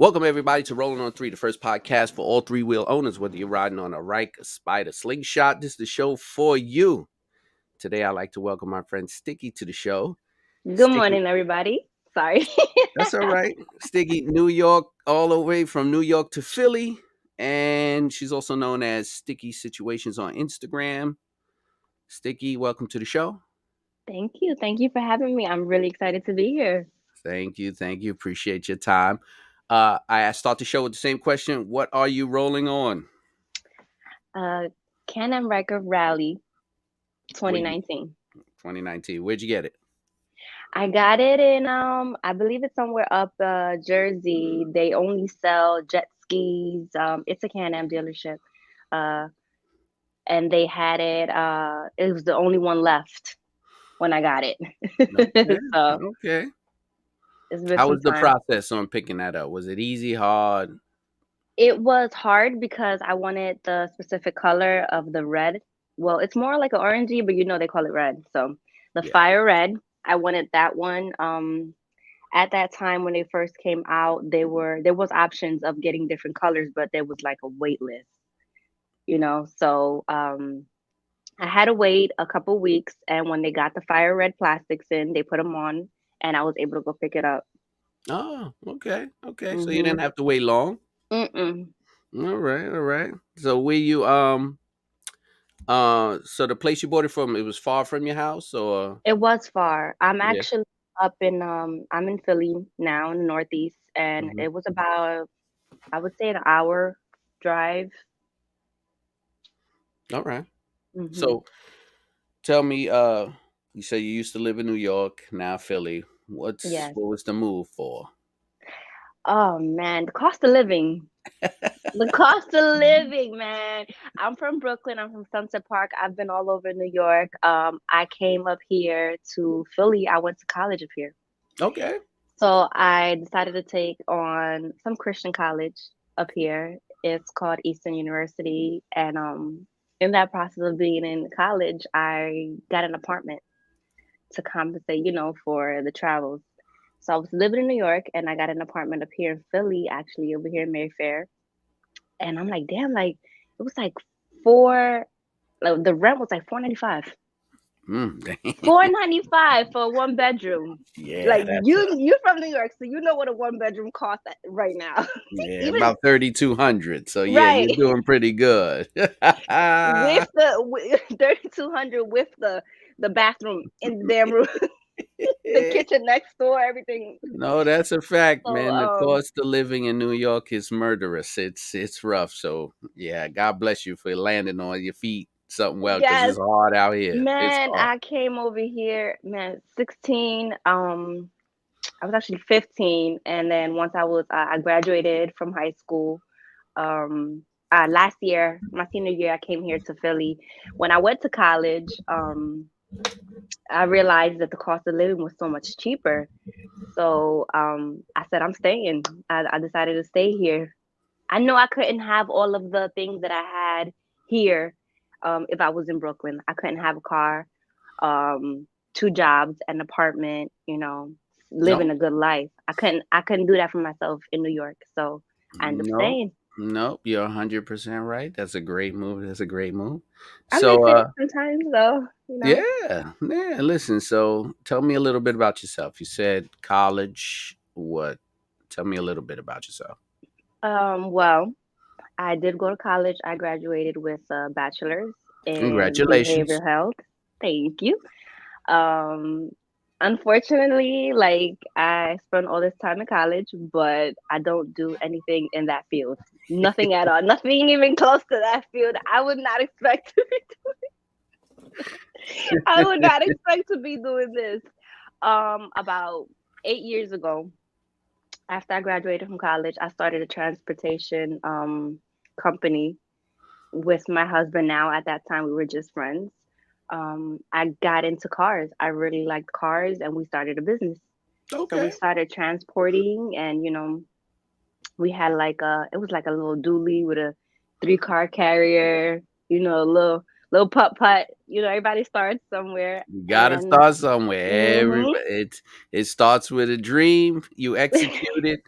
Welcome everybody to Rolling on Three, the first podcast for all three-wheel owners, whether you're riding on a Ryker, Spider, Slingshot. This is the show for you. Today, I'd like to welcome my friend Sticky to the show. Good Sticky, morning, everybody. Sorry. that's all right. Sticky, New York, all the way from New York to Philly, and she's also known as Sticky Situations on Instagram. Sticky, welcome to the show. Thank you. Thank you for having me. I'm really excited to be here. Thank you. Appreciate your time. I start the show with the same question. What are you rolling on? Uh, Can Am Ryker Rally Where you 2019. 2019. Where'd you get it? I got it in I believe it's somewhere up Jersey. They only sell jet skis. It's a Can Am dealership. Uh and they had it it was the only one left when I got it. Okay. So Okay. it's been How some was the time. process on picking that up? Was it easy, hard? It was hard because I wanted the specific color of the red. Well, it's more like an orangey, but they call it red. So the Yeah. fire red, I wanted that one. At that time when they first came out, there was options of getting different colors, but there was like a wait list. So I had to wait a couple weeks, and when they got the fire red plastics in, they put them on, and I was able to go pick it up. Oh, okay. Okay. So you didn't Mhm. have to wait long. Mm-mm. All right. All right. So where you so the place you bought it from, it was far from your house or It was far. I'm yeah. actually up in I'm in Philly now in the Northeast, and Hmm. it was about, I would say, an hour drive. All right. Hmm. So tell me, you say you used to live in New York, now Philly. Yes. What was the move for? Oh man, the cost of living. The cost of living, man. I'm from Brooklyn. I'm from Sunset Park. I've been all over New York. I came up here to Philly. I went to college up here. Okay. So I decided to take on some Christian college up here. It's called Eastern University, and in that process of being in college, I got an apartment to compensate, for the travels. So I was living in New York, and I got an apartment up here in Philly, actually over here in Mayfair. And I'm like, damn, like it was like four, like the rent was like 495. Dang. 495 for a one bedroom. Yeah, Like that's you're from New York, so you know what a one bedroom costs right now. yeah, Even about 3,200. So yeah, right you're doing pretty good. with the 3200 with the bathroom in the damn room, the kitchen next door, everything. No, that's a fact, So man. The cost of living in New York is murderous. It's rough. So yeah, God bless you for landing on your feet something well, because yes, it's hard out here. It's man, hard. I came over here, man, 16. I was actually 15, and then once I graduated from high school. Last year, my senior year, I came here to Philly. When I went to college, I realized that the cost of living was so much cheaper. So I said, I'm staying. I decided to stay here. I know I couldn't have all of the things that I had here if I was in Brooklyn. I couldn't have a car, two jobs, an apartment, living No, a good life. I couldn't do that for myself in New York. So I ended up no, staying. no. You're 100% right. That's a great move. That's a great move. I miss So it sometimes though. yeah, yeah. Listen, so tell me a little bit about yourself. You said college. What? Tell me a little bit about yourself. Well, I did go to college. I graduated with a bachelor's in Congratulations. behavioral health. Thank you. Um, Unfortunately, like I spent all this time in college, but I don't do anything in that field. Nothing at all. Nothing even close to that field. I would not expect to be I would not expect to be doing this. About 8 years ago, after I graduated from college, I started a transportation company with my husband now. At that time, we were just friends. I got into cars. I really liked cars, and we started a business. So we Okay. started transporting, and we had it was like a little dually with a three-car carrier. A little putt putt. Everybody starts somewhere, You gotta and start somewhere. hmm Everybody, it starts with a dream. You execute it,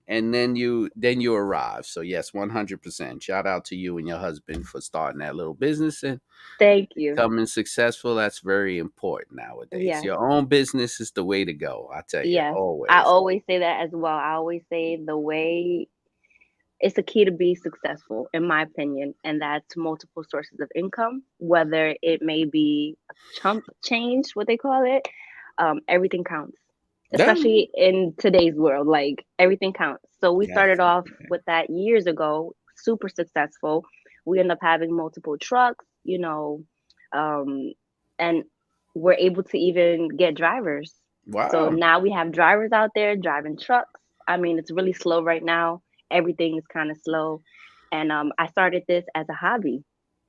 and then you arrive. So yes, 100%. Shout out to you and your husband for starting that little business and Thank you. becoming successful. That's very important nowadays. Yes. Your own business is the way to go. I tell you, Yes. I always. always say that as well. I always say the way it's the key to be successful, in my opinion, and that's multiple sources of income, whether it may be a chump change, what they call it. Everything counts, Yeah. especially in today's world. Like everything counts. So we started Definitely. off with that years ago, super successful. We end up having multiple trucks, um, and we're able to even get drivers. So Wow. now we have drivers out there driving trucks. I mean, it's really slow right now. Everything is kind of slow. And I started this as a hobby.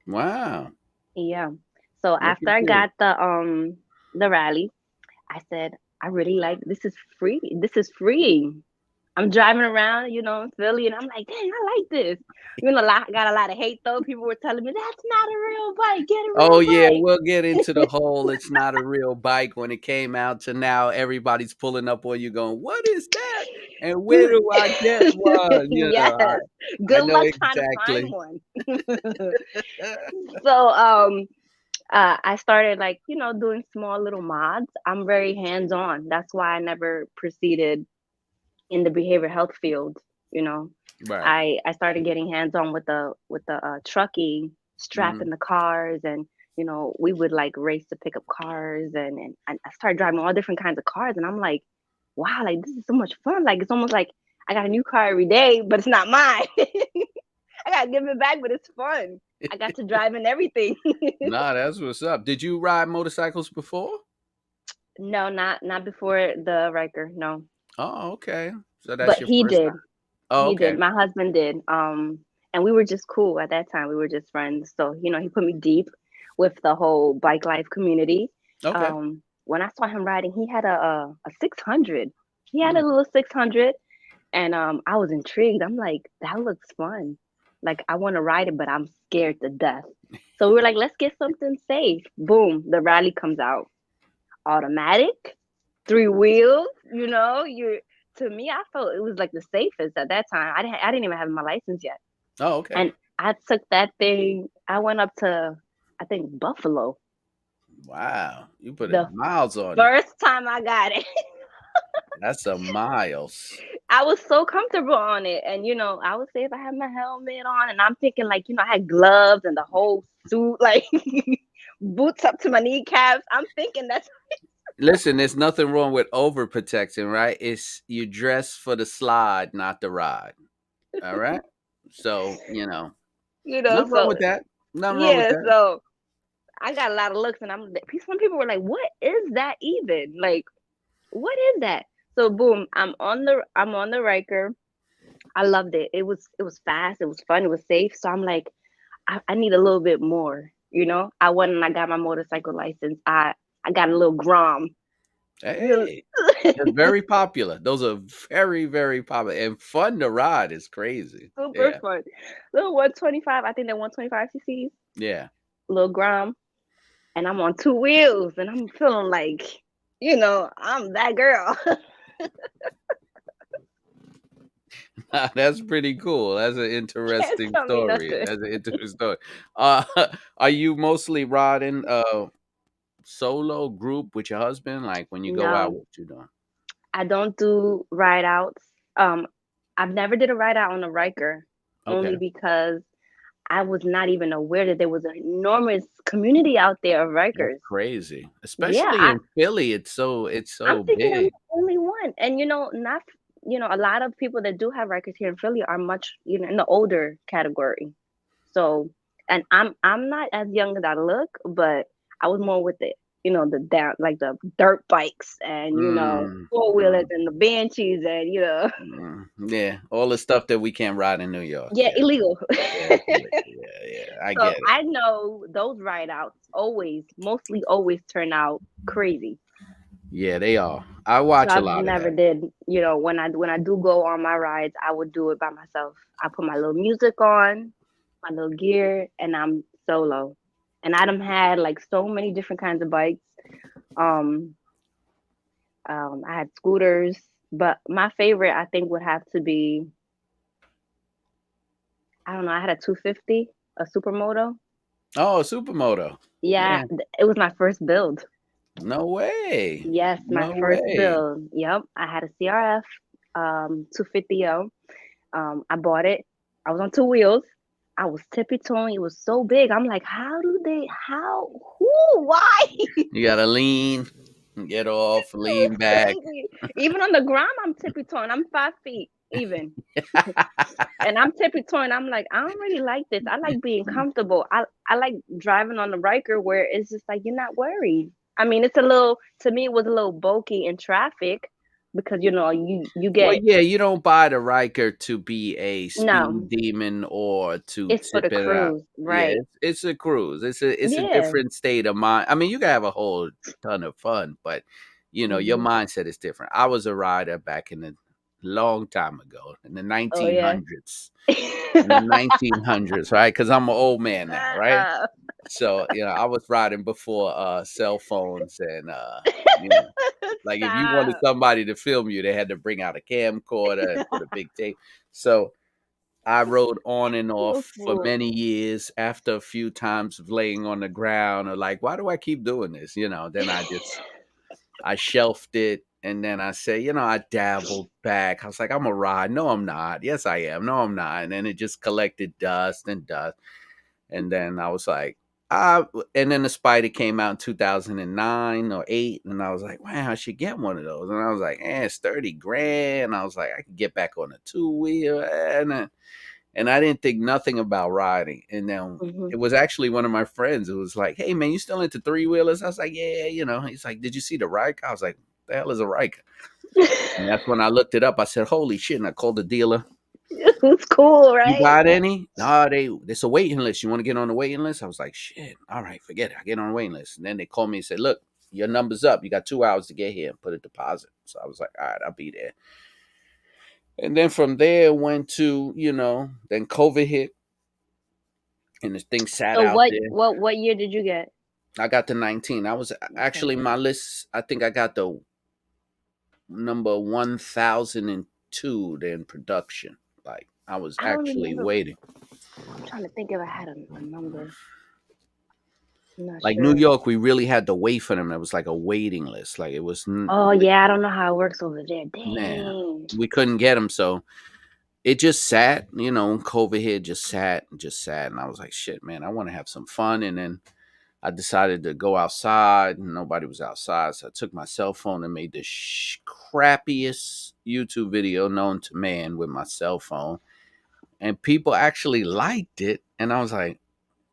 Wow. Yeah. So Look after at I you. got the rally, I said, I really like this is free. This is freeing. I'm driving around, in Philly, and I'm like, dang, I like this. Got a lot of hate though. People were telling me that's not a real bike. Get a Oh real yeah, bike. we'll get into the whole it's not a real bike when it came out to now everybody's pulling up on you going, "What is that? And where do I get one?" Yes. I Good know luck trying to find exactly. one. So I started like, doing small little mods. I'm very hands on. That's why I never proceeded in the behavioral health field. You know, Right. I started getting hands on with the trucking, strapping Mhm. the cars, and we would like race to pick up cars, and I started driving all different kinds of cars, and I'm like, wow, like this is so much fun. Like it's almost like I got a new car every day, but it's not mine. I gotta give it back, but it's fun. I got to drive in everything. Nah, that's what's up. Did you ride motorcycles before? No, not before the Riker. No, Oh, okay. So that's but your he first time. did. Oh, He okay. did. My husband did. And we were just cool at that time. We were just friends. So he put me deep with the whole bike life community. Okay. When I saw him riding, he had a 600. He had a Mm. little 600, and I was intrigued. I'm like, that looks fun. Like I want to ride it, but I'm scared to death. So we were like, let's get something safe. Boom, the rally comes out. Automatic, three wheels. You to me, I felt it was like the safest at that time. I didn't even have my license yet, Oh, okay. and I took that thing. I went up to, I think, Buffalo. Wow. You put The it miles on it. first time I got it, That's a miles. I was so comfortable on it, and I would say if I had my helmet on, and I'm thinking like I had gloves and the whole suit, like boots up to my kneecaps. I'm thinking that's Listen, there's nothing wrong with overprotecting, right? It's you dress for the slide, not the ride. All right. So, nothing wrong so with that. Nothing wrong with yeah. that. So I got a lot of looks, and some people were like, "What is that even? Like, what is that?" So boom, I'm on the Riker. I loved it. It was fast. It was fun. It was safe. So I'm like, I need a little bit more. I went and I got my motorcycle license. I got a little Grom. Hey, they're very popular. Those are very, very popular and fun to ride. It's crazy. Super Yeah. fun. Little 125. I think they're 125 cc's. Yeah. Little Grom, and I'm on two wheels, and I'm feeling like, I'm that girl. That's pretty cool. That's an Can't interesting tell me story. nothing. That's an interesting story. Uh, are you mostly riding solo group with your husband? Like when you go out, No, what you doing? I don't do ride outs. I've never did a ride out on a Riker, only Okay. because I was not even aware that there was an enormous community out there of That's Rikers. crazy. Yeah, Especially in Philly, it's so I'm thinking I'm big. the only one, and not a lot of people that do have Rikers here in Philly are much in the older category. So, and I'm not as young as I look, but I was more with the down like the dirt bikes and Mm, four wheelers mm, and the banshees and yeah, all the stuff that we can't ride in New York. yeah, Yeah, illegal. yeah, it's illegal. Yeah, yeah. I So get it. I know those ride outs mostly always turn out crazy. Yeah, they are. I So watch a I've lot of never that. did, when I do go on my rides, I would do it by myself. I put my little music on, my little gear, and I'm solo. And I done had like so many different kinds of bikes. Um, I had scooters. But my favorite, I think, would have to be, I don't know. I had a 250, a supermoto. Oh, supermoto. Yeah, Yeah. it was my first build. No way. Yes, my No first way. build. Yep, I had a CRF 250O. I bought it. I was on two wheels. I was tippy toeing. It was so big. I'm like, how do they? How? Who? Why? You gotta lean, get off, It was lean back. crazy. Even on the ground, I'm tippy toeing. I'm 5 feet even, and I'm tippy toeing. I'm like, I don't really like this. I like being comfortable. I like driving on the Ryker where it's just like you're not worried. I mean, it's a little, to me, it was a little bulky in traffic because you Well, get, yeah, you don't buy the Riker to be a speed no, demon or to it's for tip the it out. cruise, Yeah, right? it's a cruise. It's a Yeah. different state of mind. I mean, you can have a whole ton of fun, but your Hmm. mindset is different. I was a rider back in the long time ago in the Oh yeah. 1900s. In the 1900s, right? Because I'm an old man now, right? So I was riding before cell phones and you know like if you wanted Stop. somebody to film you, they had to bring out a camcorder and put a big tape. So I rode on and off So for cool. many years. After a few times of laying on the ground, or like, why do I keep doing this? Then I shelved it, and then I say, I dabbled back. I was like, I'm a ride. No, I'm not. Yes, I am. No, I'm not. And then it just collected dust and dust. And then I was like, and then the Spider came out in 2009 or 8, and I was like, wow, I should get one of those. And I was like, it's 30 grand. And I was like, I could get back on a two wheel. And I didn't think nothing about riding. And then Hmm. it was actually one of my friends who was like, hey, man, you still into three wheelers? I was like, yeah, He's like, did you see the Ryker? I was like, the hell is a Ryker? And that's when I looked it up. I said, holy shit. And I called the dealer. It's cool, You right? got any? No, it's a waiting list. You want to get on the waiting list? I was like, shit. All right, forget it. I get on the waiting list. And then they called me and said, look, your number's up. You got 2 hours to get here and put a deposit. So I was like, all right, I'll be there. And then from there went to, then COVID hit and this thing sat So out what there. what what year did you get? I got to 19. I was Okay. actually my list. I think I got the number 1002 in production. Like I was I don't actually remember. waiting. I'm trying to think if I had a number. I'm not Like New sure. York, we really had to wait for them. It was like a waiting list. Like it was, Oh yeah, I don't know how it works over there. man, Dang. we couldn't get them. So it just sat, when COVID hit, just sat and just sat. And I was like, shit, man, I want to have some fun. And then I decided to go outside and nobody was outside. So I took my cell phone and made the crappiest YouTube video known to man with my cell phone. And people actually liked it. And I was like,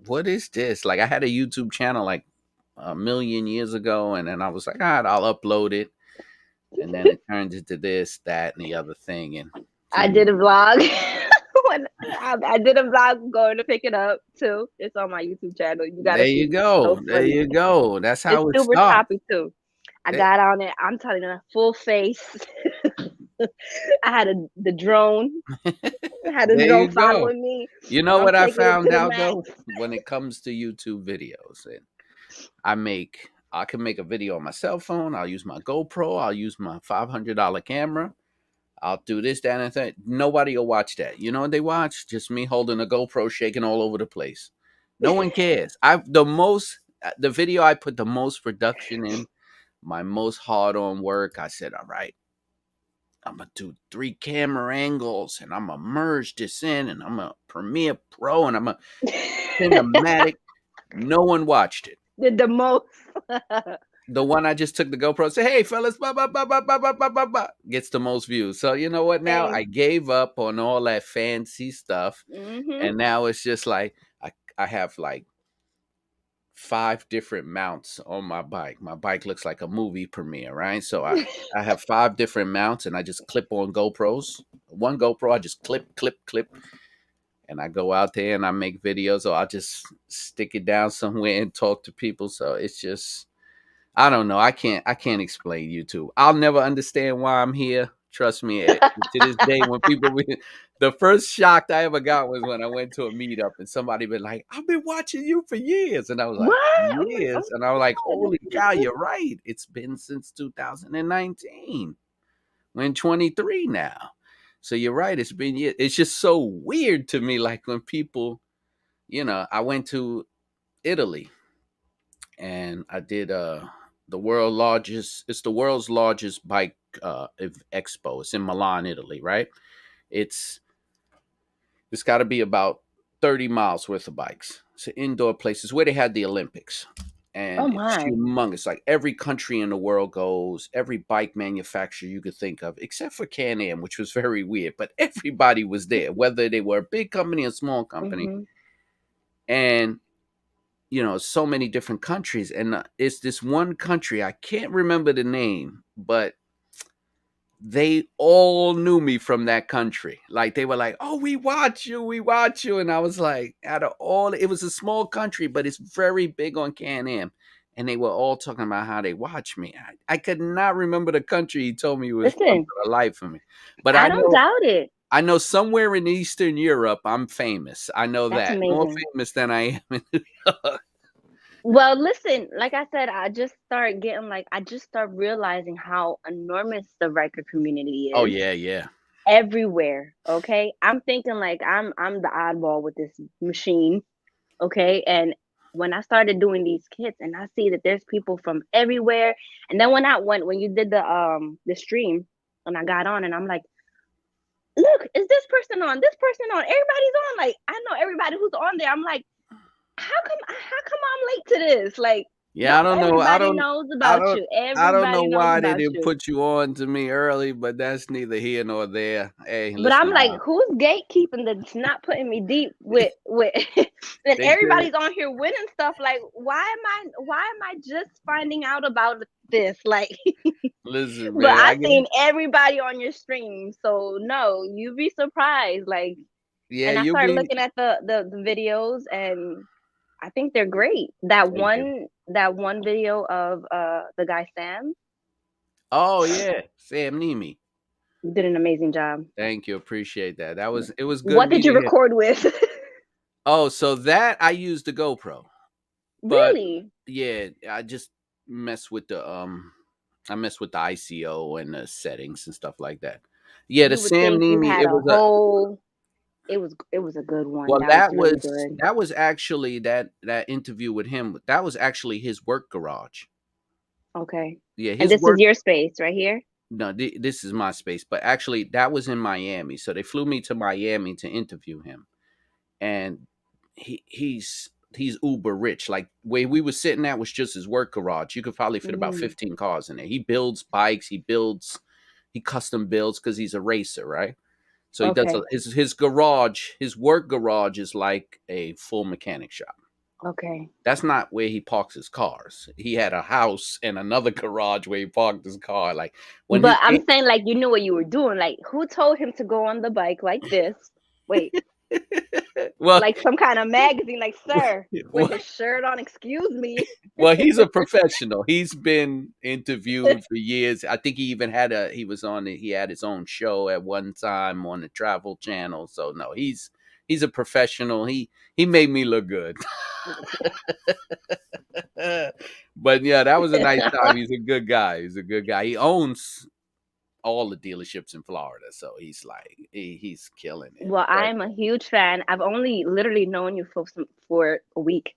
what is this? Like I had a YouTube channel like a million years ago. And then I was like, all right, I'll upload it. And then it turned into this, that, and the other thing. And I two did a vlog. When I did a vlog going to pick it up too. It's on my YouTube channel. You gotta There you see it. It's so go. There funny. you go. That's It's how it super starts. choppy too. I It, got on it. I'm telling you, full face. I had the drone. I had a there drone you go. following me, You and know I'm what I taking it found to the out max. though? When it comes to YouTube videos, and I can make a video on my cell phone. I'll use my GoPro. I'll use my $500 camera. I'll do this, that, and that. Nobody will watch that. You know what they watch? Just me holding a GoPro, shaking all over the place. No one cares. The video I put the most production in, my most hard on work. I said, all right, I'm gonna do 3 camera angles, and I'm gonna merge this in, and I'm gonna Premiere Pro, and I'm gonna cinematic. No one watched it. Did the most. The one I just took the GoPro, say, "Hey fellas, ba ba ba ba ba ba ba ba ba," gets the most views. So you know what? Now I Same. gave up on all that fancy stuff, Mhm. and now it's just like I have like 5 different mounts on my bike. My bike looks like a movie premiere, right? So I have 5 different mounts, and I just clip on GoPros. One GoPro, I just clip, clip, clip, and I go out there and I make videos, or I just stick it down somewhere and talk to people. So it's just I don't know. I can't explain YouTube. I'll never understand why I'm here. Trust me. To this day, when the first shock I ever got was when I went to a meetup and somebody been like, "I've been watching you for years," and I was like, What? Oh my, "Years," oh and I was like, my "Holy God. cow, you're right. It's been since 2019." We're in 23 now. So you're right. It's just so weird to me. Like when people, I went to Italy and I did it's the world's largest bike expo. It's in Milan, Italy, right? It's it's got to be about 30 miles worth of bikes. It's an indoor place. It's where they had the Olympics. Oh And it's my. humongous. Like every country in the world goes, every bike manufacturer you could think of, except for Can Am, which was very weird. But everybody was there, whether they were a big company or small company. Mhm. And so many different countries, and it's this one country, I can't remember the name, but they all knew me from that country. Like they were like, "Oh, we watch you," and I was like, out of all, it was a small country, but it's very big on Can Am, and they were all talking about how they watch me. I could not remember the country he told me he was from Listen, for the life of me, but I don't doubt it. I know somewhere in Eastern Europe I'm famous. I know That's that more amazing. famous than I am in New York. Well, listen, like I said, I just start realizing how enormous the Riker community Oh is yeah, yeah. everywhere. Okay. I'm thinking like I'm the oddball with this machine. Okay. And when I started doing these kits and I see that there's people from everywhere, and then when you did the stream and I got on and I'm like, look, is this person on? This person on? Everybody's on. Like I know everybody who's on there. I'm like, how come I'm late to this? Like, Yeah, no, I don't know. everybody knows I about don't you. I don't know Everybody knows why they about didn't you. put you on to me early, but that's neither here nor there. Hey, But I'm listen, like, who's gatekeeping that's not putting me deep with and they could everybody's on here winning stuff. Like, why am I just finding out about this? Like, listen, but man. I seen everybody on your stream. So no, you'd be surprised. Like, Yeah, and I you'll started be. looking at the videos and I think they're great. Thank you. That one video of the guy Sam Oh yeah, Sam Nemi. did an amazing job. Thank you. Appreciate that. It was good What did you meeting him. record with? Oh, so that I used the GoPro, but Really? yeah, I mess with the ICO and the settings and stuff like that. Yeah, the You would Sam think you Nemi. had a whole it was a good one. Well, That was really good. that was actually that interview with him. That was actually his work garage. Okay. Yeah, And his this is work. your space right here? No, this is my space, but actually that was in Miami. So they flew me to Miami to interview him, and he's uber rich. Like where we were sitting at was just his work garage. You could probably fit about Mm, 15 cars in there. He builds bikes. He custom builds because he's a racer, right? So he does okay. his garage. His work garage is like a full mechanic shop. Okay. That's not where he parks his cars. He had a house and another garage where he parked his car. Like when his But I'm saying like you knew what you were doing. Like who told him to go on the bike like this? Wait, well, like some kind of magazine, like sir, with well, his shirt on, excuse me. well, he's a professional. He's been interviewed for years. I think he had his own show at one time on the Travel Channel. So no, he's a professional. He made me look good. But yeah, that was a nice time. He's a good guy. He's a good guy. He owns all the dealerships in Florida, so he's like he's killing it. Well, But I'm a huge fan. I've only literally known you for a week.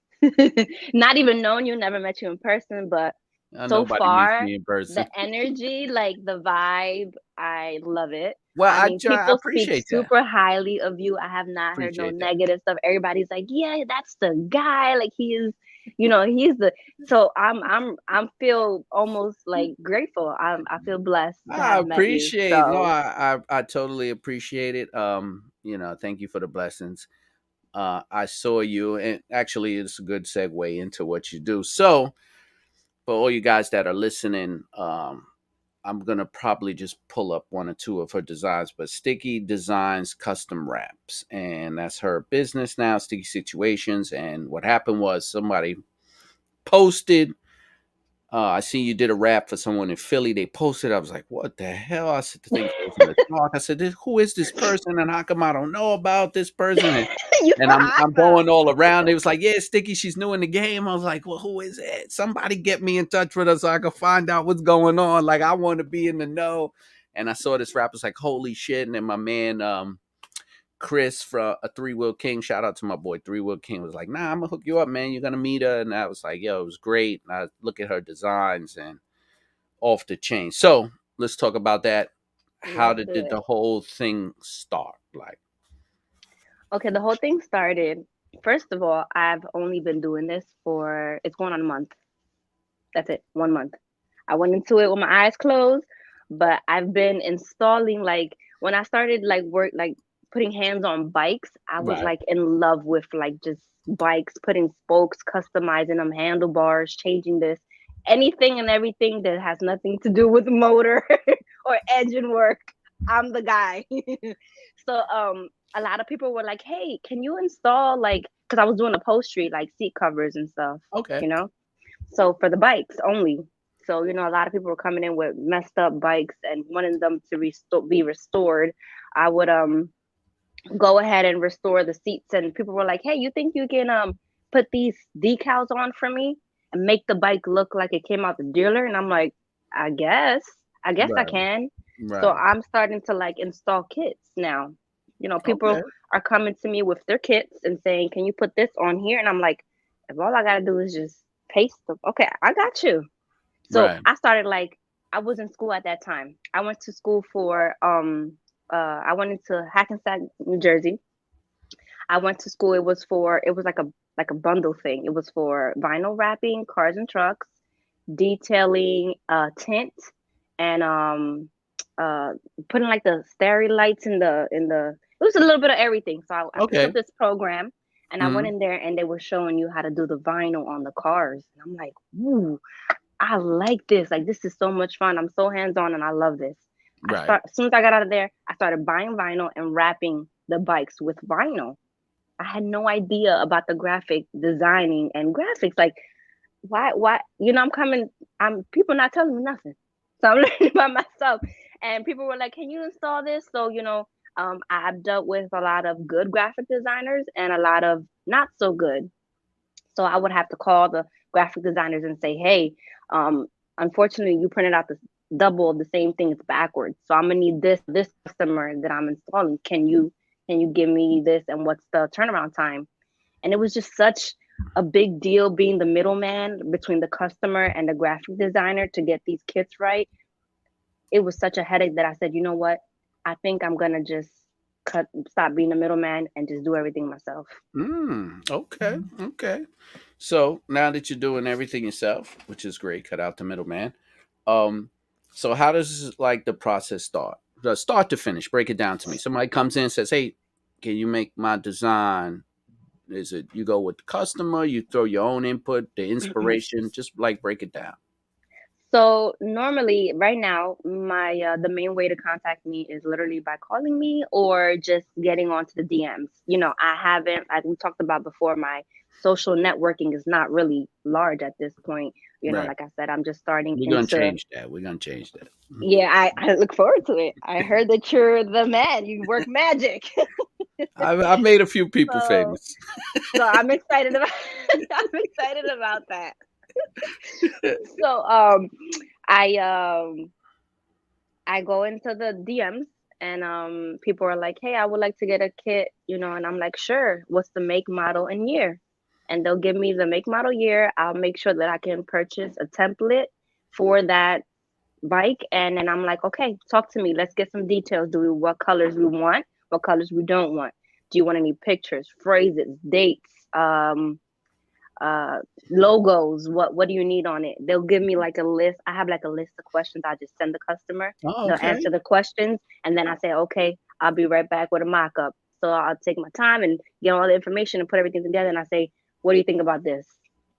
Not even known you, never met you in person, but so nobody meets far me in the person. energy, like the vibe, I love it. Well, I mean, I people speak appreciate that. super highly of you. I have not heard no Appreciate that. negative stuff. Everybody's like, "Yeah, that's the guy." Like he is, he's the so I'm feel almost like grateful. I feel blessed to I have met you. appreciate. No, So, I totally appreciate it. Thank you for the blessings. I saw you, and actually, it's a good segue into what you do. So, for all you guys that are listening, I'm gonna probably just pull up one or two of her designs. But Sticky designs custom wraps, and that's her business now. Sticky Situations, and what happened was somebody posted. I see you did a rap for someone in Philly. They posted. I was like, "What the hell?" I said, "The thing goes in the dark." I said, "Who is this person? And how come I don't know about this person?" you're And I'm awesome. going all around. It was like, "Yeah, Sticky, she's new in the game." I was like, "Well, who is it? Somebody get me in touch with her so I can find out what's going on. Like, I want to be in the know." and I saw this rap. I was like, holy shit! And then my man Chris from a Three Wheel King, shout out to my boy Three Wheel King, was like, nah, I'm gonna hook you up, man. You're gonna meet her. And I was like, yo, it was great. And I look at her designs and off the chain. So let's talk about that. How Let's did do it. the whole thing start? Like, Okay, the whole thing started. First of all, I've only been doing this for it's going on a month. That's it, 1 month. I went into it with my eyes closed, but I've been installing like when I started like work like putting hands on bikes, I was right, like in love with like just bikes, putting spokes, customizing them, handlebars, changing this, anything and everything that has nothing to do with motor or engine work. I'm the guy. So a lot of people were like, "Hey, can you install like cuz I was doing upholstery like seat covers and stuff, okay, you know?" So for the bikes only. So, a lot of people were coming in with messed up bikes and wanting them to be restored. I would go ahead and restore the seats, and people were like, "Hey, you think you can put these decals on for me and make the bike look like it came out the dealer?" And I'm like, "I guess. I guess I right, can." So right, I'm starting to like install kits now. People okay, are coming to me with their kits and saying, "Can you put this on here?" And I'm like, "If all I gotta do is just paste them, okay, I got you." So right, I started like I was in school at that time. I went to school for I went into Hackensack, New Jersey. I went to school. It was like a bundle thing. It was for vinyl wrapping cars and trucks, detailing tint, and uh putting like the starry lights in the it was a little bit of everything. So I picked up okay, this program and I went hmm, in there and they were showing you how to do the vinyl on the cars. And I'm like, ooh, I like this. Like this is so much fun. I'm so hands-on and I love this. right, As soon as I got out of there, I started buying vinyl and wrapping the bikes with vinyl. I had no idea about the graphic designing and graphics. Like why I'm coming, I'm people not telling me nothing. So I'm learning by myself. And people were like, "Can you install this?" So, I've dealt with a lot of good graphic designers and a lot of not so good. So I would have to call the graphic designers and say, "Hey, um, unfortunately, you printed out the double of the same thing. It's backwards. So I'm gonna need this customer that I'm installing. Can you give me this? And what's the turnaround time?" And it was just such a big deal being the middleman between the customer and the graphic designer to get these kits right. It was such a headache that I said, "You know what? I think I'm gonna just stop being the middleman and just do everything myself." okay, okay. So now that you're doing everything yourself, which is great, cut out the middleman. Um, so how does like the process start? The start to finish, break it down to me. Somebody comes in and says, "Hey, can you make my design?" Is it you go with the customer, you throw your own input, the inspiration, just like break it down. So normally, right now, my the main way to contact me is literally by calling me or just getting onto the DMs. I haven't, like we talked about before, my social networking is not really large at this point. Right. Like I said, I'm just starting We're gonna into. change that. We're gonna change that. Yeah, I look forward to it. I heard that you're the man. You work magic. I've made a few people so famous. so I'm excited about I'm excited about that. So I um I go into the DMs and people are like, "Hey, I would like to get a kit," and I'm like, "Sure. What's the make, model, and year?" And they'll give me the make, model, year. I'll make sure that I can purchase a template for that bike, and then I'm like, "Okay, talk to me. Let's get some details. What colors we want? What colors we don't want? Do you want any pictures, phrases, dates, uh logos? What do you need on it?" They'll give me like a list. I have like a list of questions. I just send the customer. Oh, They'll okay. answer the questions and then I say, "Okay, I'll be right back with a mock-up." So I'll take my time and get all the information and put everything together and I say, "What do you think about this?"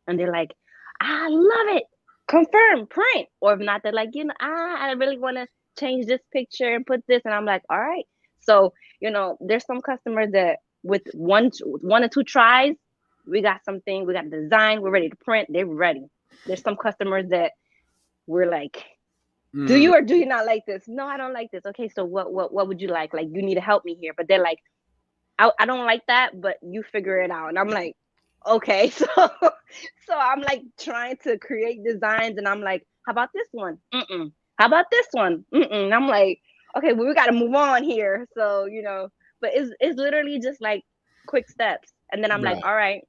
And they're like, "I love it. Confirm, print." Or if not, they're like, I really want to change this picture and put this." And I'm like, "All right." So, there's some customers that with one or two tries, we got something, we got a design, we're ready to print, they're ready. There's some customers that we're like, "Do Mm, you or do you not like this?" "No, I don't like this." "Okay, so what would you like? Like, you need to help me here." But they're like, I don't like that, but you figure it out." And I'm like, "Okay." So I'm like trying to create designs and I'm like, "How about this one?" "Mm-mm." "How about this one?" "Mm-mm." And I'm like, okay, well, we got to move on here. So, but it's literally just like quick steps. And then I'm like, Right. all right,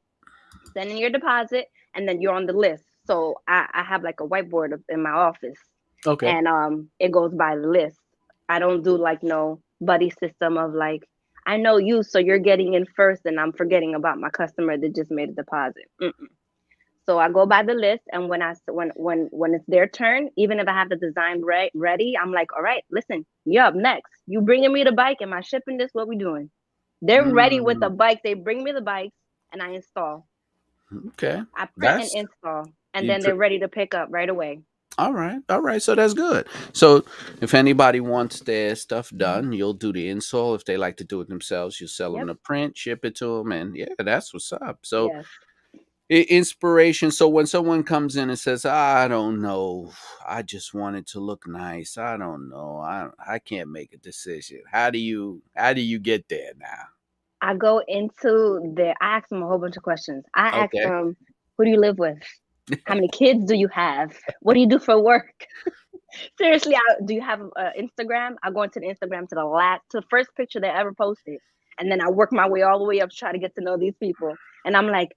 send in your deposit, and then you're on the list. So I have like a whiteboard in my office, Okay. and it goes by the list. I don't do like no buddy system of like, I know you, so you're getting in first, and I'm forgetting about my customer that just made a deposit. So I go by the list, and when it's their turn, even if I have the design ready, I'm like, all right, listen, you're up next. You bringing me the bike? Am I shipping this? What we doing? They're ready with the Mm, bike. They bring me the bikes, and I install. okay. I print and That's install, and you. then they're ready to pick up right away. All right, all right. So that's good. So if anybody wants their stuff done, you'll do the install. If they like to do it themselves, you sell them Yep. the print, ship it to them, and yeah, that's what's up. So Yes. inspiration. So when someone comes in and says, "I don't know, I just want it to look nice. I don't know. I can't make a decision." How do you get there now? I go into the. I ask them a whole bunch of questions. I ask Okay. them, "Who do you live with? How many kids do you have? What do you do for work?" Seriously, do you have Instagram? I go into the Instagram to the first picture they ever posted, and then I work my way all the way up to try to get to know these people. And I'm like,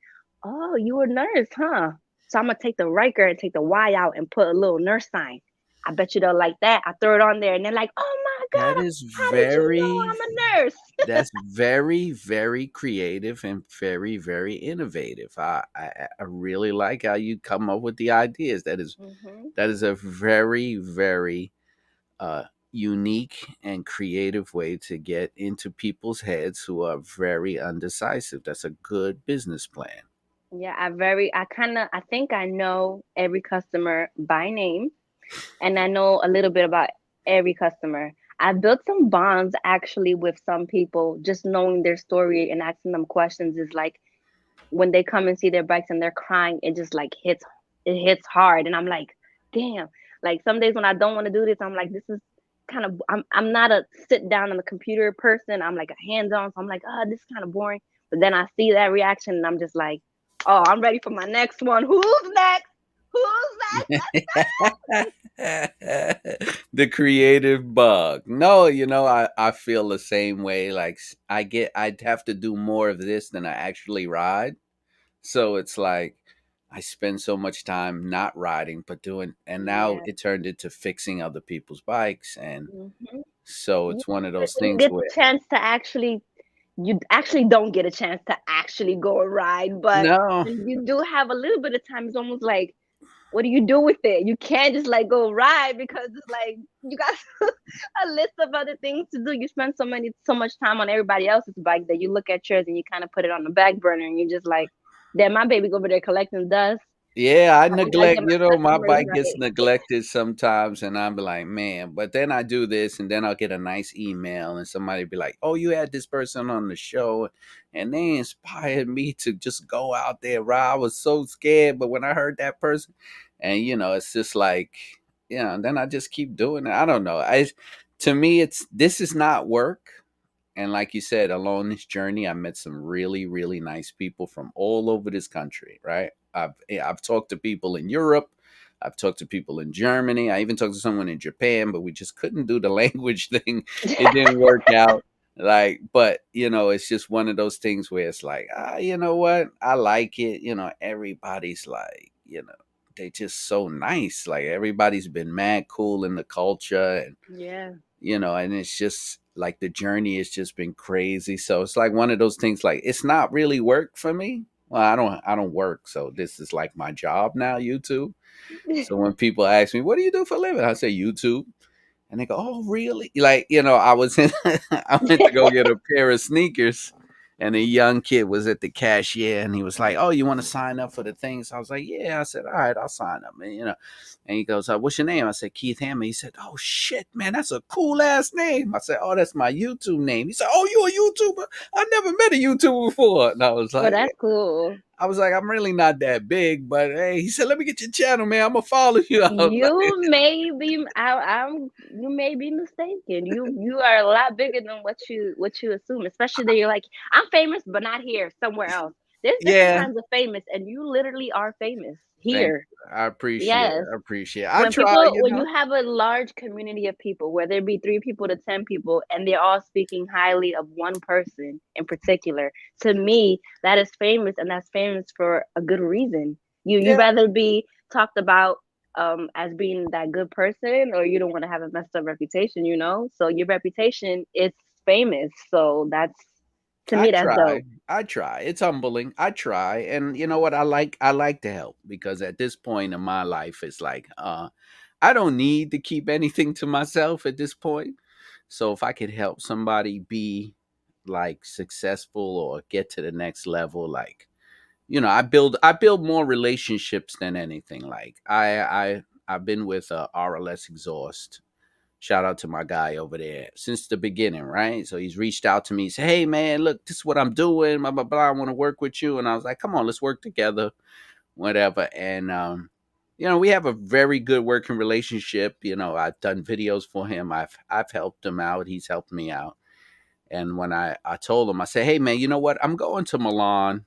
"Oh, you a nurse, huh?" So I'm gonna take the Riker and take the Y out and put a little nurse sign. I bet you they'll like that. I throw it on there, and they're like, "Oh my That god, is how did you know very I'm a nurse?" That's very, very creative and very, very innovative. I really like how you come up with the ideas. Hmm. That is a very, very uh, unique and creative way to get into people's heads who are very undecisive. That's a good business plan. Yeah, I think I know every customer by name, and I know a little bit about every customer. I built some bonds actually with some people, just knowing their story and asking them questions is like when they come and see their bikes and they're crying, it just like hits hard. And I'm like, damn. Like some days when I don't want to do this, I'm like, this is I'm not a sit down on the computer person. I'm like a hands on. So I'm like, oh, this is kind of boring. But then I see that reaction and I'm just like, oh, I'm ready for my next one. Who's next? Who's next? The creative bug. No, I feel the same way. Like I'd have to do more of this than I actually ride. So it's like I spend so much time not riding, but doing, and now Yeah. it turned into fixing other people's bikes. And Hmm. so You it's one of those didn't things get the where, chance to actually you actually don't get a chance to actually go a ride, but no, when you do have a little bit of time, it's almost like, what do you do with it? You can't just like go ride because it's like you got a list of other things to do. You spend so much time on everybody else's bike that you look at yours and you kind of put it on the back burner and you're just like, damn, my baby go over there collecting dust. yeah, I I gotta neglect, get my my customers bike gets right. neglected sometimes, and I'm like, man, but then I do this, and then I'll get a nice email, and somebody be like, oh, you had this person on the show, and they inspired me to just go out there, ride. I was so scared, but when I heard that person, and it's just like, and then I just keep doing it. I don't know. To me, this is not work. And like you said, along this journey, I met some really, really nice people from all over this country, right? I've talked to people in Europe. I've talked to people in Germany. I even talked to someone in Japan, but we just couldn't do the language thing. It didn't work out. Like, but it's just one of those things where it's like, you know what? I like it. Everybody's like, they just so nice. Like everybody's been mad cool in the culture, and Yeah. and it's just like the journey has just been crazy. So it's like one of those things, like it's not really work for me. Well, I don't work, so this is like my job now, YouTube. So when people ask me, what do you do for a living? I say YouTube. And they go, "Oh, really?" Like, I was in, I went to go get a pair of sneakers, and a young kid was at the cashier, and he was like, "Oh, you want to sign up for the things?" I was like, "Yeah." I said, "All right, I'll sign up." And he goes, "What's your name?" I said, "Keith Hammer." He said, "Oh shit, man, that's a cool ass name." I said, "Oh, that's my YouTube name." He said, "Oh, you a YouTuber? I never met a YouTuber before." And I was Well, like, that's cool. I'm really not that big, but hey, he said, "Let me get your channel, man. I'm gonna follow you." I was like, You may be mistaken. You are a lot bigger than what you assume, especially that you're like, I'm famous, but not here, somewhere else. There's different Yeah. kinds of famous, and you literally are famous Thank here. you. I appreciate it. Yes. I appreciate it. I try, When you have a large community of people, whether it be 3 people to 10 people, and they're all speaking highly of one person in particular, to me, that is famous, and that's famous for a good reason. You Yeah, rather be talked about as being that good person, or you don't want to have a messed up reputation, you know? So your reputation is famous. So that's to I me that's try. dope. I try. It's humbling. I try. And you know what? I like to help because at this point in my life it's like I don't need to keep anything to myself at this point. So if I could help somebody be like successful or get to the next level, like I build more relationships than anything. Like I've been with RLS Exhaust. Shout out to my guy over there since the beginning, right? So he's reached out to me, said, "Hey man, look, this is what I'm doing, blah blah blah. I want to work with you." And I was like, "Come on, let's work together, whatever." And we have a very good working relationship. I've done videos for him. I've helped him out. He's helped me out. And when I told him, I said, "Hey man, you know what? I'm going to Milan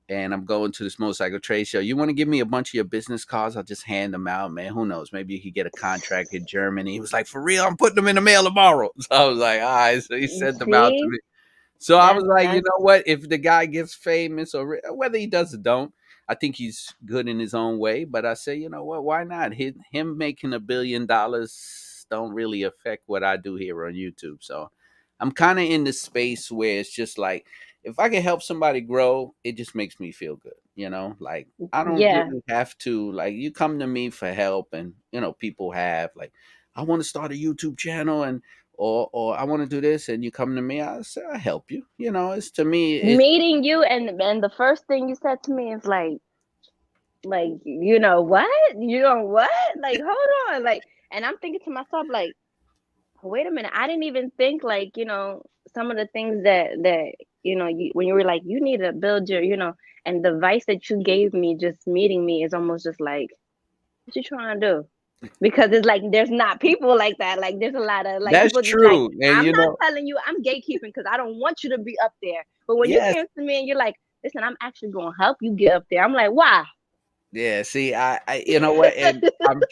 and I'm going to this motorcycle trade show. You want to give me a bunch of your business cards? I'll just hand them out, man. Who knows? Maybe you could get a contract in Germany." He was like, "For real? I'm putting them in the mail tomorrow." So I was like, "All right." So he sent them out to See, me. So I was like, you that's know what? If the guy gets famous or whether he does or don't, I think he's good in his own way. But I say, you know what? Why not? Him making $1 billion don't really affect what I do here on YouTube. So I'm kind of in the space where it's just like, if I can help somebody grow, it just makes me feel good. Like I don't yeah. really have to, like, you come to me for help and people have like, I want to start a YouTube channel and or I want to do this and you come to me, I say I help you. It's to me it's Meeting you, and the first thing you said to me is like what, like hold on, like, and I'm thinking to myself like, wait a minute, I didn't even think like some of the things that when you were like you need to build your and the advice that you gave me just meeting me is almost just like, what you trying to do? Because it's like there's not people like that. Like there's a lot of like that's people just like, true. And I'm not telling you, I'm gatekeeping because I don't want you to be up there. But when you yes, came to me and you're like, listen, I'm actually gonna help you get up there. I'm like, why? yeah, see, I you know what, and I'm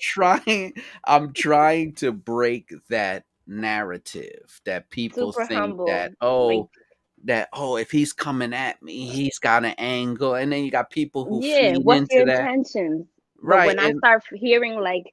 trying to break that narrative that people Super think that, humble. Like, if he's coming at me, he's got an angle, and then you got people who yeah, feed what's your into that. intentions? But Right. when I And start hearing like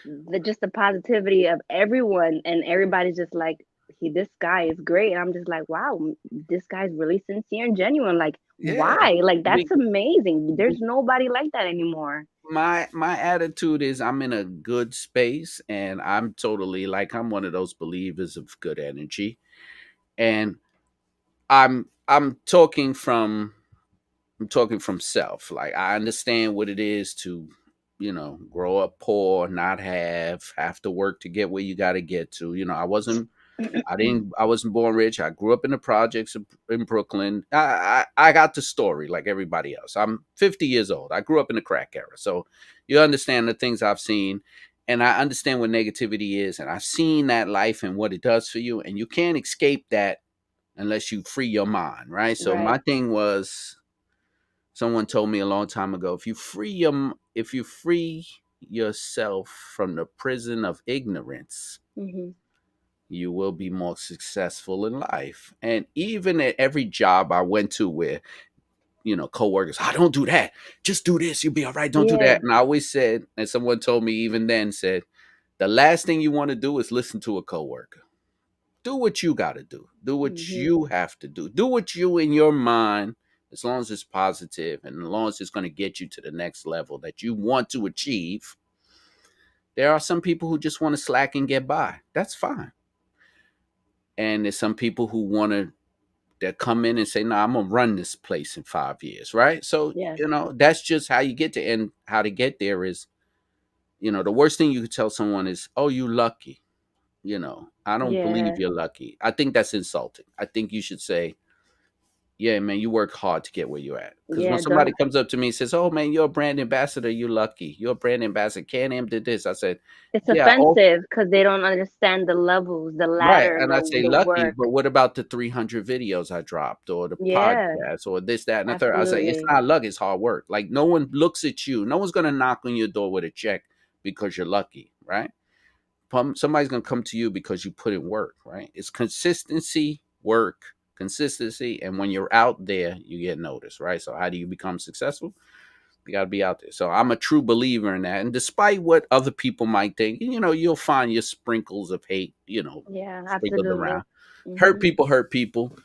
the positivity of everyone and everybody's just like, this guy is great, and I'm just like, wow, this guy's really sincere and genuine. Like, yeah, why? Like, that's be, amazing. There's be- nobody like that anymore. my attitude is I'm in a good space, and I'm totally like, I'm one of those believers of good energy, and I'm talking from self. Like, I understand what it is to, grow up poor, not have to work to get where you got to get to. I wasn't born rich. I grew up in the projects in Brooklyn. I got the story like everybody else. I'm 50 years old. I grew up in the crack era. So you understand the things I've seen, and I understand what negativity is, and I've seen that life and what it does for you, and you can't escape that unless you free your mind, right? So my Right. thing was, someone told me a long time ago, if you free yourself from the prison of ignorance, Hmm. you will be more successful in life. And even at every job I went to where, coworkers, I don't do that. Just do this. You'll be all right. Don't do Yeah. that. And I always said, and someone told me even then, said, the last thing you want to do is listen to a coworker. Do what you got to do. Do what Hmm. you have to do. Do what you in your mind, as long as it's positive and as long as it's going to get you to the next level that you want to achieve. There are some people who just want to slack and get by. That's fine. And there's some people who want to that come in and say, "No, I'm gonna run this place in 5 years," right? So Yes. that's just how you get to. And how to get there is, the worst thing you could tell someone is, "Oh, you lucky." I don't believe Yeah. you're lucky. I think that's insulting. I think you should say, Yeah, man, you work hard to get where you're at. Because when Yeah, somebody don't. comes up to me and says, "Oh man, you're a brand ambassador. You're lucky. You're a brand ambassador. Can Am did this." I said, It's "Yeah, all offensive because they don't understand the levels, the right." ladder, And I say the lucky, work. but what about the 300 videos I dropped, or the Yeah, podcast, or this, that, and the third? I say it's absolutely. not luck; it's hard work. Like no one looks at you. No one's gonna knock on your door with a check because you're lucky, right? Somebody's gonna come to you because you put in work, right? It's consistency, work, consistency, and when you're out there, you get noticed, right? So how do you become successful? You got to be out there. So I'm a true believer in that. And despite what other people might think, you'll find your sprinkles of hate, Yeah, sprinkled absolutely. around. Mhm. Hurt people.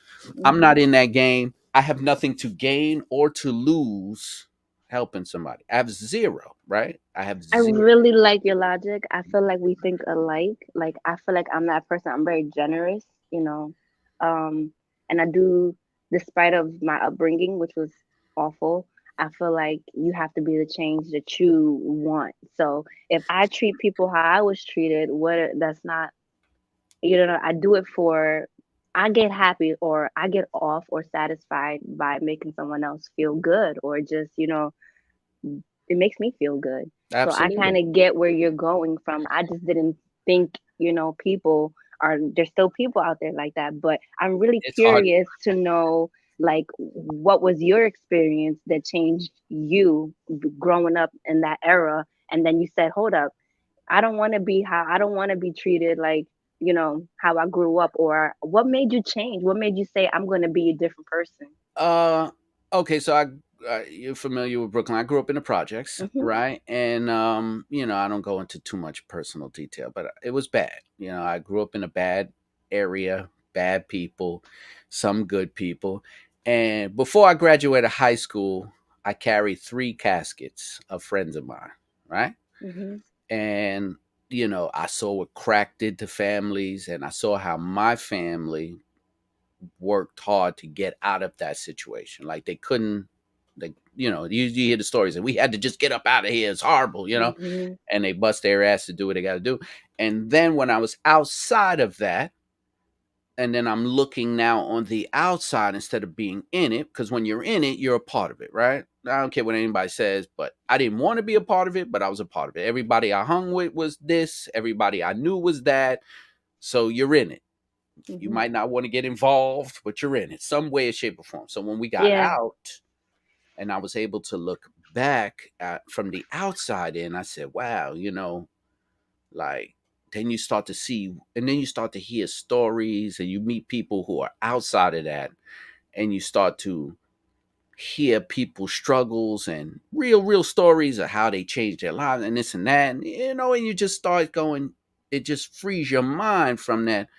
I'm not Mhm. in that game. I have nothing to gain or to lose helping somebody. I have zero, right? I have I zero. really like your logic. I feel like we think alike. Like I feel like I'm that person. I'm very generous, you know. Um, and I do, despite of my upbringing, which was awful. I feel like you have to be the change that you want. So if I treat people how I was treated, what that's not, I do it for. I get happy or I get off or satisfied by making someone else feel good or just, it makes me feel good. So I kind Absolutely. of get where you're going from. I just didn't think, people there's still people out there like that. But I'm really It's hard. curious to know, like, what was your experience that changed you growing up in that era? And then you said, hold up, I don't want to be treated like, how I grew up. Or what made you change? What made you say, I'm going to be a different person? Uh, okay, so you're familiar with Brooklyn. I grew up in the projects, Hmm. right? And I don't go into too much personal detail, but it was bad. I grew up in a bad area, bad people, some good people. And before I graduated high school, I carried three caskets of friends of mine, right? Hmm. And I saw what crack did to families, and I saw how my family worked hard to get out of that situation. Like they couldn't, you hear the stories, and we had to just get up out of here. It's horrible. Hmm. And they bust their ass to do what they got to do. And then when I was outside of that, and then I'm looking now on the outside instead of being in it, because when you're in it, you're a part of it, right? I don't care what anybody says, but I didn't want to be a part of it, but I was a part of it. Everybody I hung with was this, everybody I knew was that. So you're in it. You Hmm. might not want to get involved, but you're in it some way, shape, or form. So when we got Yeah. out and I was able to look back from the outside in, I said, wow, like then you start to see, and then you start to hear stories, and you meet people who are outside of that, and you start to hear people's struggles and real stories of how they changed their lives and this and that. And you just start going, it just frees your mind from that.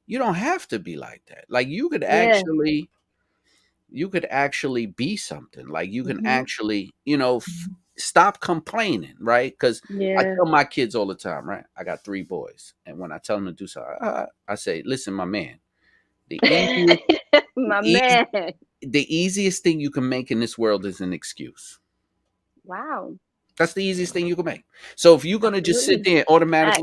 You don't have to be like that. Like Yeah. you could actually be something. Like you can Hmm. actually, stop complaining, right? Because I Yeah. tell my kids all the time, right? I got three boys, and when I tell them to do something, I say, "Listen, my man, the easiest, the My easy, man. the easiest thing you can make in this world is an excuse. Wow. That's the easiest thing you can make. So if you're gonna just sit Absolutely. there and Facts.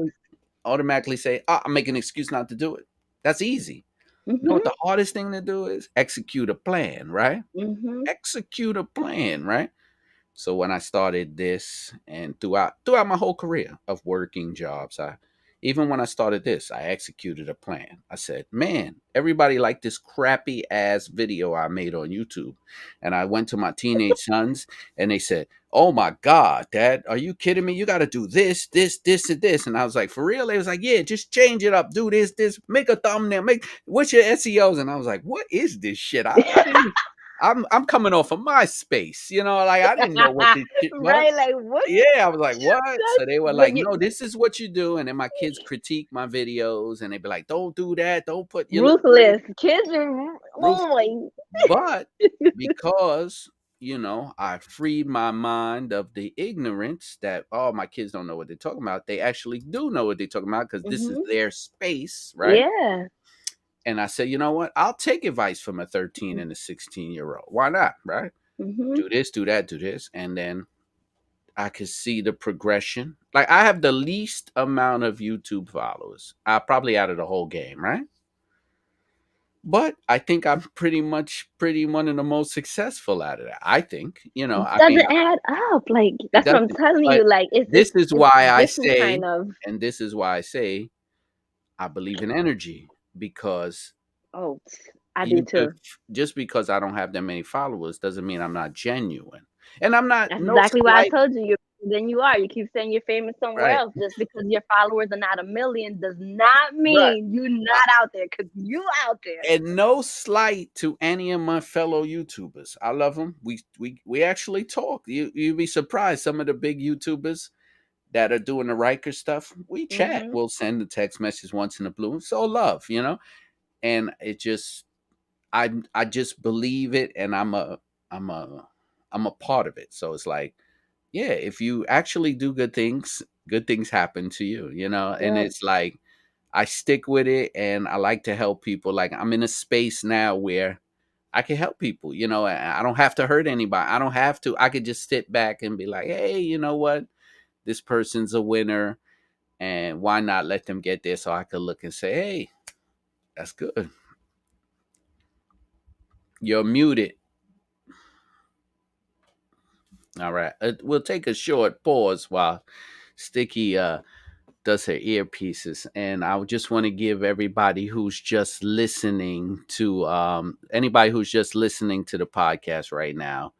automatically say, I'm making an excuse not to do it. That's easy. You know what Mhm. the hardest thing to do is? Execute a plan, right? Mhm. Execute a plan, right? So when I started this, and throughout my whole career of working jobs, I even when I started this, I executed a plan. I said, "Man, everybody liked this crappy ass video I made on YouTube." And I went to my teenage sons, and they said, "Oh my god, Dad, are you kidding me? You got to do this and this." And I was like, "For real?" They was like, "Yeah, just change it up, do this, make a thumbnail, make what's your SEOs?" And I was like, "What is this shit? I didn't I'm coming off of MySpace, like I didn't know what this shit was." Right. Like what? Yeah, I was like, "What?" So they were But like, you "No, this is what you do." And then my kids critique my videos, and they'd be like, "Don't do that. Don't put you look crazy, ruthless. Kids are. Ruth." Oh my. But because I freed my mind of the ignorance that my kids don't know what they're talking about. They actually do know what they're talking about because this is Mhm. their space, right? Yeah. And I said, you know what? I'll take advice from a 13 and a 16-year-old. Why not, right? Mhm. Do this, do that, do this, and then I could see the progression. Like I have the least amount of YouTube followers. I probably out of the whole game, right? but I think I'm pretty one of the most successful out of that. I think, I mean, Doesn't add up. Like it that's what I'm doesn't. telling But you. Like this is it's why I different say, kind of. and this is why I say, I believe in energy because Oh, I do you could too. just because I don't have that many followers doesn't mean I'm not genuine, and I'm not That's no exactly why I slight. told you. Then you are. You keep saying you're famous somewhere Right, else. Just because your followers are not a million does not right. mean you're I, not out there. Cause you out there. and no slight to any of my fellow YouTubers. I love them. We actually talk. You'd be surprised. Some of the big YouTubers that are doing the Riker stuff, we chat. Mhm. We'll send a text message once in a blue. So love. And it just I just believe it, and I'm a I'm a part of it. So it's like, yeah, if you actually do good things happen to you. And Yep. it's like I stick with it, and I like to help people. Like I'm in a space now where I can help people. I don't have to hurt anybody. I don't have to. I could just sit back and be like, hey, you know what? This person's a winner, and why not let them get there so I could look and say, hey, that's good. You're muted. All right. We'll take a short pause while Sticky does her earpieces. And I would just want to give everybody who's just listening to anybody who's just listening to the podcast right now.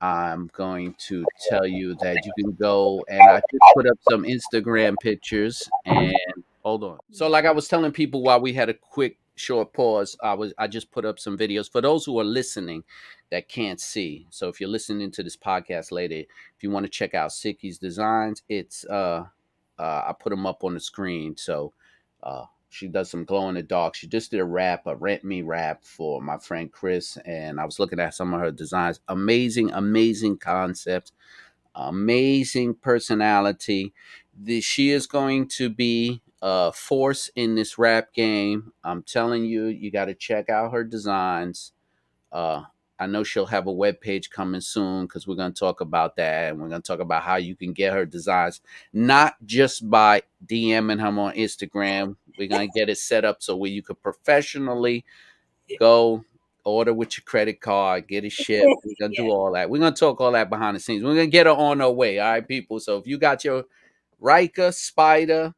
I'm going to tell you that you can go and I just put up some Instagram pictures and hold on. So like I was telling people while we had a quick short pause, I just put up some videos for those who are listening that can't see. So if you're listening to this podcast later, if you want to check out Siki's designs, it's I put them up on the screen. So she does some glow in the dark. She just did a rent me wrap for my friend Chris, and I was looking at some of her designs. Amazing, amazing concept, amazing personality. She is going to be a force in this rap game. I'm telling you, you got to check out her designs. Uh, I know she'll have a web page coming soon because we're going to talk about that, and we're going to talk about how you can get her designs, not just by DMing her on Instagram. We're going to get it set up so where you could professionally go order with your credit card, get it shipped. We're going to Yeah. do all that. We're going to talk all that behind the scenes. We're going to get her on her way. All right, people. So if you got your Rika, Spider,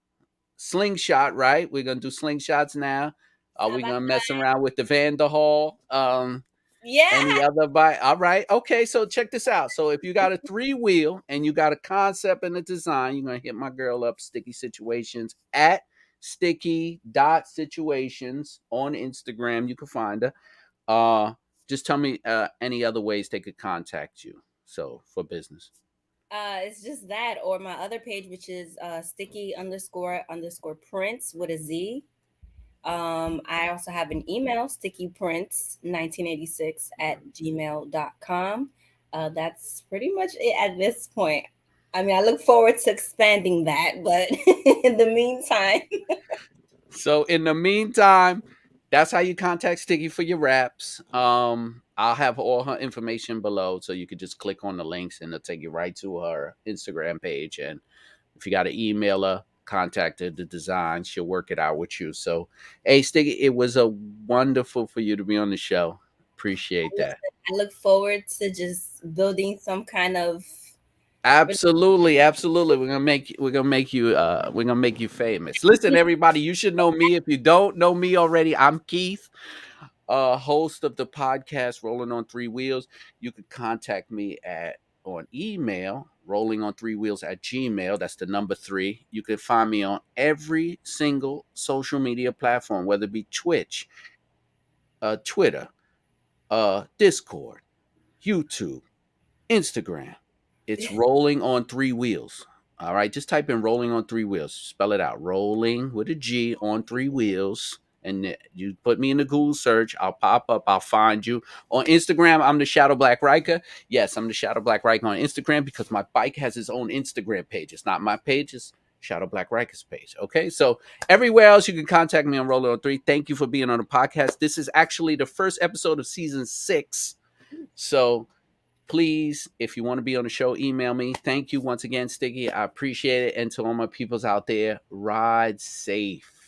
Slingshot, right? We're going to do slingshots now. Are Side we by going to mess side. around with the Vanderhall? Yeah. Any other bike? All right. Okay. So check this out. So if you got a three wheel and you got a concept and a design, you're gonna hit my girl up, Sticky Situations at sticky.situations on Instagram. You can find her. Uh just tell me any other ways they could contact you. So for business. It's just that, or my other page, which is sticky underscore prints with a Z. I also have an email, stickyprints1986 at gmail.com. That's pretty much it at this point. I mean, I look forward to expanding that, but in the meantime, So in the meantime, that's how you contact Sticky for your raps. I'll have all her information below, so you could just click on the links and it'll take you right to her Instagram page. And if you got to email her, contact her, the design, she'll work it out with you. So, hey, Sticky, it was a wonderful for you to be on the show. Appreciate that. I look forward to just building some kind of. Absolutely, absolutely. We're gonna make you famous. Listen, everybody, you should know me. If you don't know me already, I'm Keith, host of the podcast Rolling on Three Wheels. You could contact me at on email, rolling on three wheels at Gmail. That's the number three. You can find me on every single social media platform, whether it be Twitch, Twitter, Discord, YouTube, Instagram. It's rolling on three wheels. All right, just type in rolling on three wheels. Spell it out. Rolling with a G on three wheels. And you put me in the Google search. I'll pop up. I'll find you. On Instagram, I'm the Shadow Black Riker. Yes, I'm the Shadow Black Riker on Instagram because my bike has its own Instagram page. It's not my page, it's Shadow Black Riker's page. Okay, so everywhere else you can contact me on Rolling on Three. Thank you for being on the podcast. This is actually the first episode of season 6. So please, if you want to be on the show, email me. Thank you once again, Sticky. I appreciate it. And to all my peoples out there, ride safe.